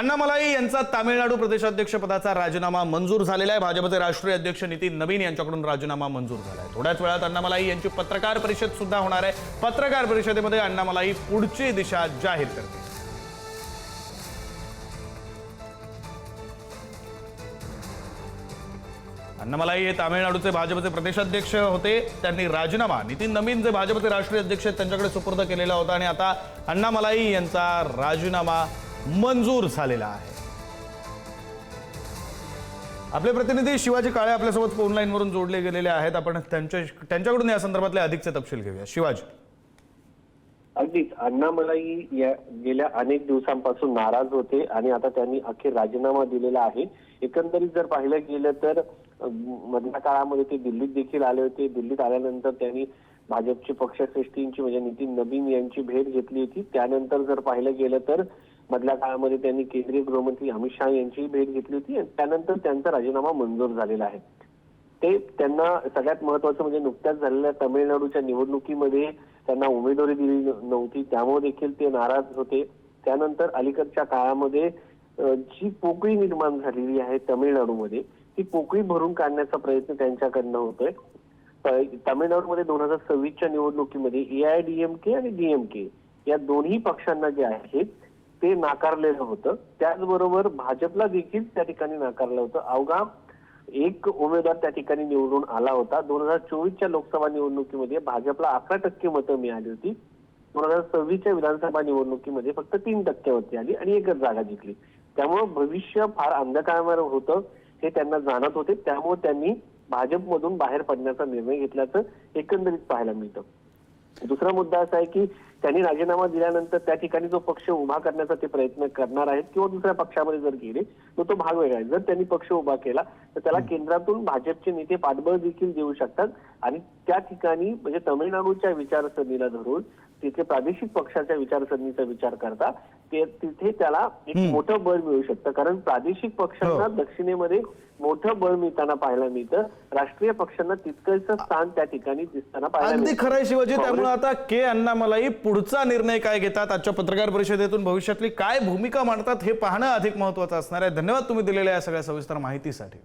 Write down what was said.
अण्णामलाई यांचा तामिळनाडू प्रदेशाध्यक्ष पदाचा राजीनामा मंजूर झालेला आहे। भाजपचे राष्ट्रीय अध्यक्ष नितीन नवीन यांच्याकडून राजीनामा मंजूर झाला आहे। थोड्याच वेळात अण्णामलाई यांची पत्रकार परिषद सुद्धा होणार आहे। पत्रकार परिषदेमध्ये अण्णामलाई पुढची दिशा जाहीर करतील। अण्णामलाई हे तामिळनाडूचे भाजपचे प्रदेशाध्यक्ष होते। त्यांनी राजीनामा नितीन नवीन जे भाजपचे राष्ट्रीय अध्यक्ष आहेत त्यांच्याकडे सुपूर्द केलेला होता आणि आता अण्णामलाई यांचा राजीनामा मंजूर झालेला आहे। आपले प्रतिनिधी शिवाजी काळे आपल्यासोबत फोन लाईन वरून जोडले गेलेले आहेत। आपण त्यांच्याकडून या संदर्भातले अधिकचे तपशील घेऊया। शिवाजी, अगदीच अण्णामलाई या गेल्या अनेक दिवसांपासून नाराज होते आणि आता त्यांनी अखेर राजीनामा दिलेला आहे। एकंदरीत जर पाहिलं गेलं तर मधल्या काळामध्ये ते दिल्लीत देखील आले होते। दिल्लीत आल्यानंतर त्यांनी भाजपचे पक्षश्रेष्ठींची म्हणजे नितीन नवीन यांची भेट घेतली होती। त्यानंतर जर पाहिलं गेलं तर मधल्या काळामध्ये त्यांनी केंद्रीय गृहमंत्री अमित शहा यांची भेट घेतली होती आणि त्यानंतर त्यांचा राजीनामा मंजूर झालेला आहे। ते त्यांना सगळ्यात महत्त्वाचं म्हणजे नुकत्याच झालेल्या तामिळनाडूच्या निवडणुकीमध्ये त्यांना उमेदवारी दिली नव्हती, त्यामुळे देखील ते नाराज होते। त्यानंतर अलीकडच्या काळामध्ये जी पोकळी निर्माण झालेली आहे तामिळनाडूमध्ये ती पोकळी भरून काढण्याचा प्रयत्न त्यांच्याकडनं होतोय। तामिळनाडूमध्ये 2026च्या निवडणुकीमध्ये AIADMK आणि DMK या दोन्ही पक्षांना जे आहे ते नाकारलेलं होतं। त्याचबरोबर भाजपला देखील त्या ठिकाणी नाकारलं होतं। अवघा एक उमेदवार त्या ठिकाणी निवडून आला होता। 2024च्या लोकसभा निवडणुकीमध्ये भाजपला 11% मतं मिळाली होती। 2026च्या विधानसभा निवडणुकीमध्ये फक्त 3% मतं आली आणि एकच जागा जिंकली। त्यामुळे भविष्य फार अंधकारमय होतं हे त्यांना जाणत होते। त्यामुळे त्यांनी भाजपमधून बाहेर पडण्याचा निर्णय घेतल्याचं एकंदरीत पाहायला मिळतं। दुसरा मुद्दा असा आहे की त्यांनी राजीनामा दिल्यानंतर त्या ठिकाणी जो पक्ष उभा करण्याचा ते प्रयत्न करणार आहेत किंवा दुसऱ्या पक्षामध्ये जर गेले तर तो भाग वेगळा आहे। जर त्यांनी पक्ष उभा केला तर त्याला केंद्रातून भाजपचे नेते पाठबळ देखील देऊ शकतात आणि त्या ठिकाणी म्हणजे तामिळनाडूच्या विचारसरणीला धरून तिथे प्रादेशिक पक्षाच्या विचारसरणीचा विचार करता तिथे त्याला एक मोठं बळ मिळू शकतं। कारण प्रादेशिक पक्षांना दक्षिणेमध्ये मोठं बळ मिळताना पाहायला मिळतं, राष्ट्रीय पक्षांना तितकंच स्थान त्या ठिकाणी दिसताना पाहायला मिळतं। अगदी खरंय शिवाजी। त्यामुळे आता अण्णामलाई पुढचा निर्णय काय घेतात, आजच्या पत्रकार परिषदेतून भविष्यातली काय भूमिका मांडतात हे पाहणं अधिक महत्त्वाचं असणार आहे। धन्यवाद तुम्ही दिलेल्या या सगळ्या सविस्तर माहितीसाठी।